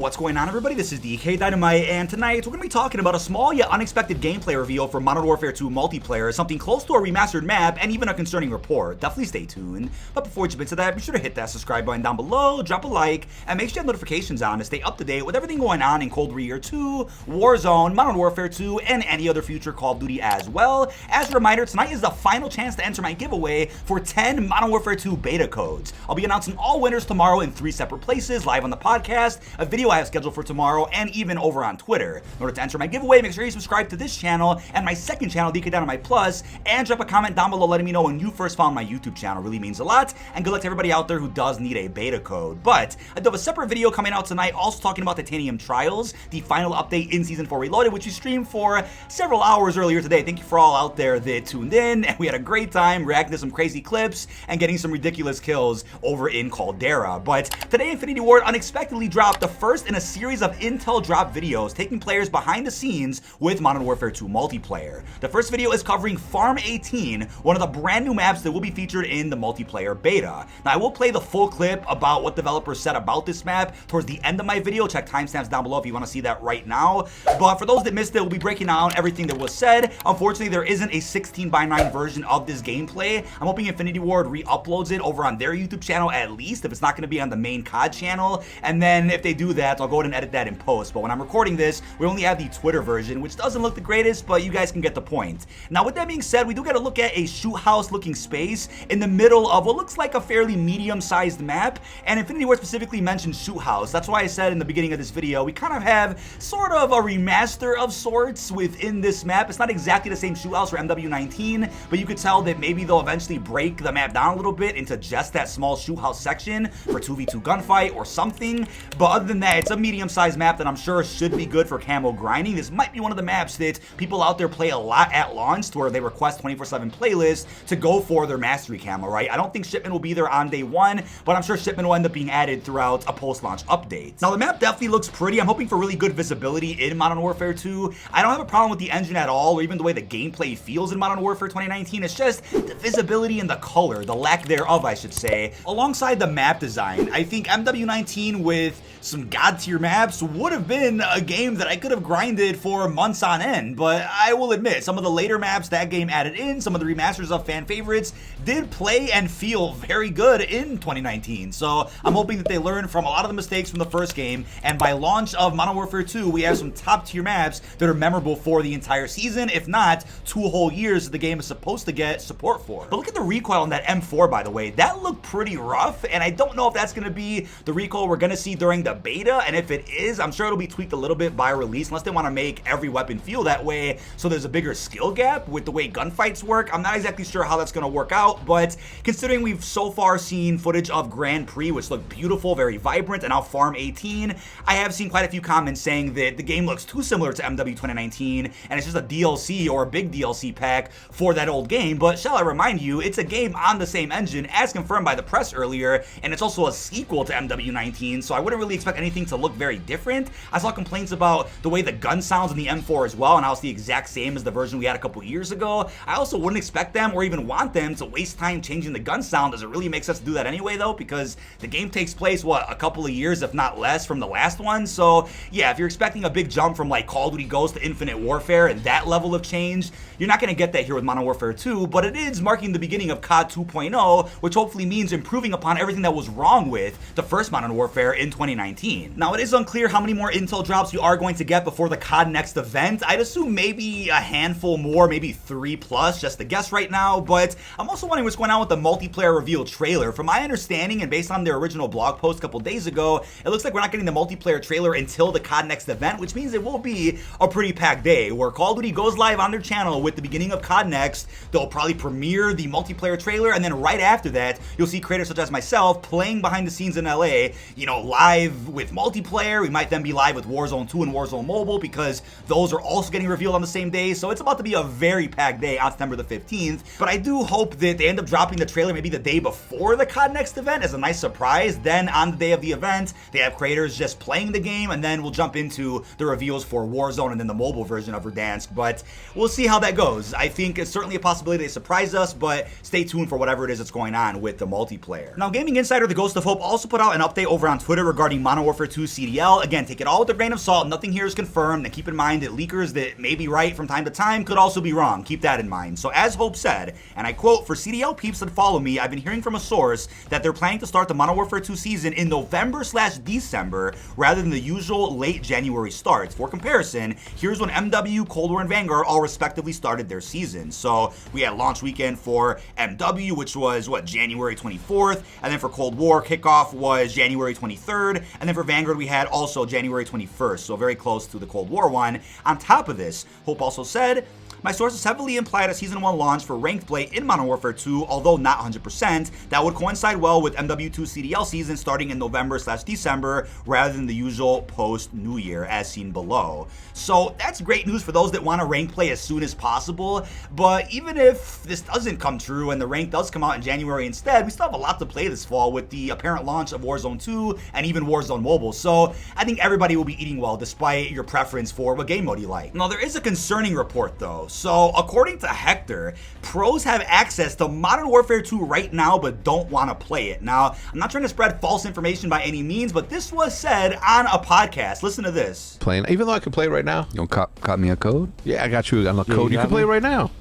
What's going on, everybody? This is dkdynamite, and tonight we're going to be talking about a small yet unexpected gameplay reveal for Modern Warfare 2 multiplayer, something close to a remastered map, and even a concerning report. Definitely stay tuned. But before we jump into that, be sure to hit that subscribe button down below, drop a like, and make sure you have notifications on to stay up to date with everything going on in Cold War 2, Warzone, Modern Warfare 2, and any other future Call of Duty as well. As a reminder, tonight is the final chance to enter my giveaway for 10 Modern Warfare 2 beta codes. I'll be announcing all winners tomorrow in 3 separate places, live on the podcast, a video I have scheduled for tomorrow, and even over on Twitter. In order to enter my giveaway, make sure you subscribe to this channel and my second channel, dkdynamite Plus, and drop a comment down below letting me know when you first found my YouTube channel. It really means a lot, and good luck to everybody out there who does need a beta code. But I do have a separate video coming out tonight, also talking about Titanium Trials, the final update in Season 4 Reloaded, which we streamed for several hours earlier today. Thank you for all out there that tuned in, and we had a great time reacting to some crazy clips and getting some ridiculous kills over in Caldera. But today, Infinity Ward unexpectedly dropped the first in a series of Intel drop videos taking players behind the scenes with Modern Warfare 2 multiplayer. The first video is covering Farm 18, one of the brand new maps that will be featured in the multiplayer beta. Now, I will play the full clip about what developers said about this map towards the end of my video. Check timestamps down below if you want to see that right now. But for those that missed it, we'll be breaking down everything that was said. Unfortunately, there isn't a 16:9 version of this gameplay. I'm hoping Infinity Ward re-uploads it over on their YouTube channel at least, if it's not going to be on the main COD channel. And then if they do that, I'll go ahead and edit that in post. But when I'm recording this, we only have the Twitter version, which doesn't look the greatest, but you guys can get the point. Now, with that being said, we do get a look at a Shoothouse looking space in the middle of what looks like a fairly medium-sized map, and Infinity Ward specifically mentioned Shoothouse. That's why I said in the beginning of this video, we kind of have sort of a remaster of sorts within this map. It's not exactly the same Shoothouse or MWII, but you could tell that maybe they'll eventually break the map down a little bit into just that small Shoothouse section for 2v2 gunfight or something. But other than that, it's a medium-sized map that I'm sure should be good for camo grinding. This might be one of the maps that people out there play a lot at launch, to where they request 24/7 playlists to go for their mastery camo, right? I don't think shipment will be there on day one, but I'm sure shipment will end up being added throughout a post-launch update. Now, the map definitely looks pretty. I'm hoping for really good visibility in Modern Warfare 2. I don't have a problem with the engine at all, or even the way the gameplay feels in Modern Warfare 2019. It's just the visibility and the color, the lack thereof, I should say. Alongside the map design, I think MW19 with some god-tier maps would have been a game that I could have grinded for months on end, but I will admit, some of the later maps that game added in, some of the remasters of fan favorites, did play and feel very good in 2019. So I'm hoping that they learn from a lot of the mistakes from the first game, and by launch of Modern Warfare 2, we have some top-tier maps that are memorable for the entire season, if not 2 whole years that the game is supposed to get support for. But look at the recoil on that M4, by the way. That looked pretty rough, and I don't know if that's going to be the recoil we're going to see during the beta, and if it is, I'm sure it'll be tweaked a little bit by release, unless they want to make every weapon feel that way, so there's a bigger skill gap with the way gunfights work. I'm not exactly sure how that's going to work out, but considering we've so far seen footage of Grand Prix, which looked beautiful, very vibrant, and now Farm 18, I have seen quite a few comments saying that the game looks too similar to MW 2019, and it's just a DLC or a big DLC pack for that old game. But shall I remind you, it's a game on the same engine, as confirmed by the press earlier, and it's also a sequel to MW19, so I wouldn't really expect anything to look very different. I saw complaints about the way the gun sounds in the M4 as well, and how it's the exact same as the version we had a couple years ago. I also wouldn't expect them or even want them to waste time changing the gun sound. Does it really make sense to do that anyway, though? Because the game takes place, what, a couple of years, if not less, from the last one? So yeah, if you're expecting a big jump from like Call of Duty Ghosts to Infinite Warfare and that level of change, you're not going to get that here with Modern Warfare 2, but it is marking the beginning of COD 2.0, which hopefully means improving upon everything that was wrong with the first Modern Warfare in 2019. Now, it is unclear how many more intel drops you are going to get before the COD Next event. I'd assume maybe a handful more, maybe 3+, just a guess right now, but I'm also wondering what's going on with the multiplayer reveal trailer. From my understanding, and based on their original blog post a couple days ago, it looks like we're not getting the multiplayer trailer until the COD Next event, which means it will be a pretty packed day, where Call of Duty goes live on their channel with the beginning of COD Next. They'll probably premiere the multiplayer trailer, and then right after that, you'll see creators such as myself playing behind the scenes in LA, you know, live with multiplayer. We might then be live with Warzone 2 and Warzone Mobile, because those are also getting revealed on the same day. So it's about to be a very packed day on September the 15th. But I do hope that they end up dropping the trailer maybe the day before the COD Next event as a nice surprise. Then on the day of the event, they have creators just playing the game, and then we'll jump into the reveals for Warzone and then the mobile version of Verdansk. But we'll see how that goes. I think it's certainly a possibility they surprise us, but stay tuned for whatever it is that's going on with the multiplayer. Now, Gaming Insider, The Ghost of Hope, also put out an update over on Twitter regarding Modern Warfare 2 CDL. Again, take it all with a grain of salt. Nothing here is confirmed. And keep in mind that leakers that may be right from time to time could also be wrong. Keep that in mind. So as Hope said, and I quote, "For CDL peeps that follow me, I've been hearing from a source that they're planning to start the Modern Warfare 2 season in November/December rather than the usual late January starts. For comparison, here's when MW, Cold War, and Vanguard all respectively started their season." So we had launch weekend for MW, which was January 24th, and then for Cold War, kickoff was January 23rd, and then for Vanguard we had also January 21st, so very close to the Cold War one. On top of this, Hope also said, "My sources heavily implied a Season 1 launch for ranked play in Modern Warfare 2, although not 100%. That would coincide well with MW2 CDL season starting in November/December rather than the usual post-New Year, as seen below." So that's great news for those that want to rank play as soon as possible, but even if this doesn't come true and the rank does come out in January instead, we still have a lot to play this fall with the apparent launch of Warzone 2 and even Warzone Mobile, so I think everybody will be eating well despite your preference for what game mode you like. Now, there is a concerning report though. So, according to Hector, pros have access to Modern Warfare 2 right now but don't want to play it. Now, I'm not trying to spread false information by any means, but this was said on a podcast. Listen to this. Playing, even though I can play right now. You gonna cop me a code? Yeah, I got you on the code. You can play right now.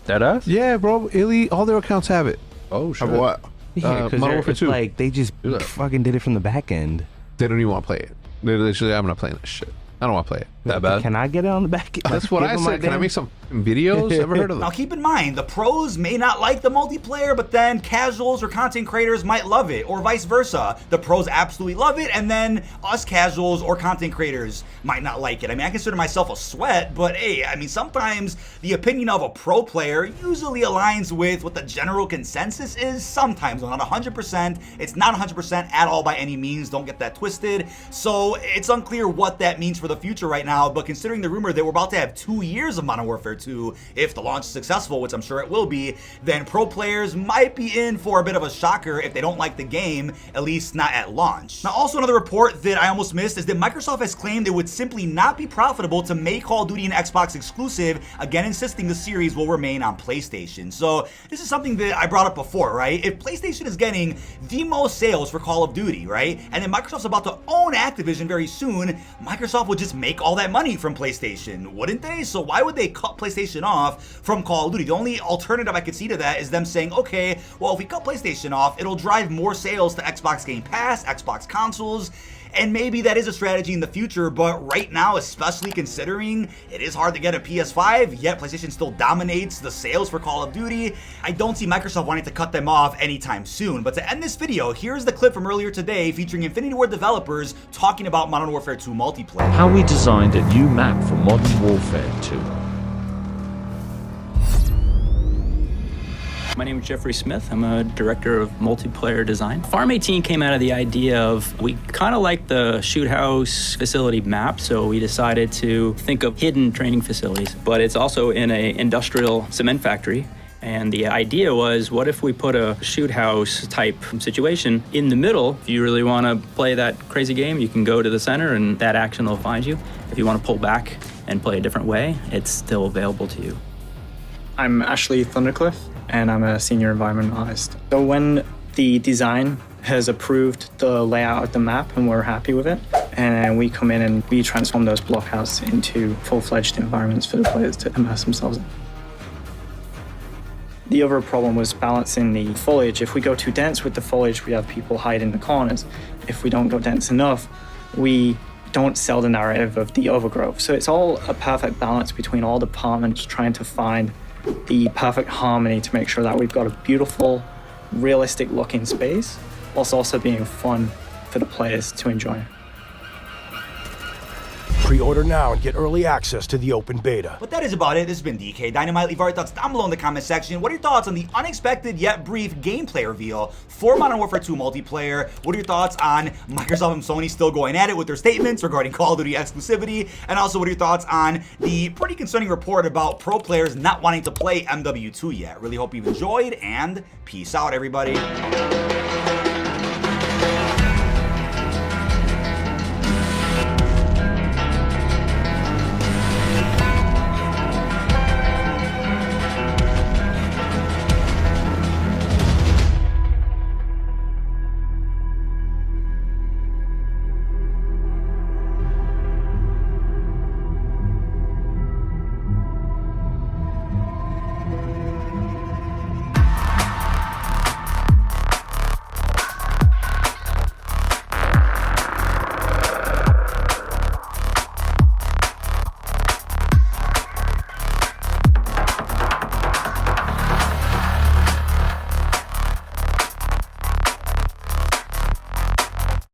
That us? Yeah, bro. Illy, all their accounts have it. Oh, shit. Of what? Yeah, because Modern Warfare 2. like they just fucking did it from the back end. They don't even want to play it. They're literally, I'm not playing this shit. I don't want to play it. That bad? Can I get it on the back end? That's what I said. Can I make some videos? Ever heard of them? Now keep in mind, the pros may not like the multiplayer, but then casuals or content creators might love it, or vice versa. The pros absolutely love it, and then us casuals or content creators might not like it. I mean, I consider myself a sweat, but hey, I mean, sometimes the opinion of a pro player usually aligns with what the general consensus is. Sometimes, not 100%. It's not 100% at all by any means. Don't get that twisted. So it's unclear what that means for the future right now, but considering the rumor that we're about to have 2 years of Modern Warfare 2, if the launch is successful, which I'm sure it will be, then pro players might be in for a bit of a shocker if they don't like the game, at least not at launch. Now, also another report that I almost missed is that Microsoft has claimed it would simply not be profitable to make Call of Duty an Xbox exclusive, again insisting the series will remain on PlayStation. So this is something that I brought up before, right? If PlayStation is getting the most sales for Call of Duty, right, and then Microsoft's about to own Activision very soon, Microsoft would just make all that money from PlayStation, wouldn't they? So why would they cut PlayStation off from Call of Duty? The only alternative I could see to that is them saying, okay, well, if we cut PlayStation off, it'll drive more sales to Xbox Game Pass, Xbox consoles, and maybe that is a strategy in the future, but right now, especially considering it is hard to get a PS5, yet PlayStation still dominates the sales for Call of Duty, I don't see Microsoft wanting to cut them off anytime soon. But to end this video, here's the clip from earlier today featuring Infinity Ward developers talking about Modern Warfare 2 multiplayer. How we designed a new map for Modern Warfare 2. My name is Jeffrey Smith. I'm a director of multiplayer design. Farm 18 came out of the idea of we kind of like the Shoothouse facility map, so we decided to think of hidden training facilities. But it's also in an industrial cement factory. And the idea was, what if we put a Shoothouse type situation in the middle? If you really want to play that crazy game, you can go to the center and that action will find you. If you want to pull back and play a different way, it's still available to you. I'm Ashley Thundercliff, and I'm a senior environment artist. So when the design has approved the layout of the map and we're happy with it, and we come in and we transform those blockhouses into full-fledged environments for the players to immerse themselves in. The other problem was balancing the foliage. If we go too dense with the foliage, we have people hide in the corners. If we don't go dense enough, we don't sell the narrative of the overgrowth. So it's all a perfect balance between all departments trying to find the perfect harmony to make sure that we've got a beautiful, realistic looking space, whilst also being fun for the players to enjoy. Pre-order now and get early access to the open beta. But that is about it. This has been dkdynamite. Leave your thoughts down below in the comment section. What are your thoughts on the unexpected yet brief gameplay reveal for Modern Warfare 2 multiplayer? What are your thoughts on Microsoft and Sony still going at it with their statements regarding Call of Duty exclusivity? And also, what are your thoughts on the pretty concerning report about pro players not wanting to play MW2 yet? Really hope you've enjoyed, and peace out, everybody.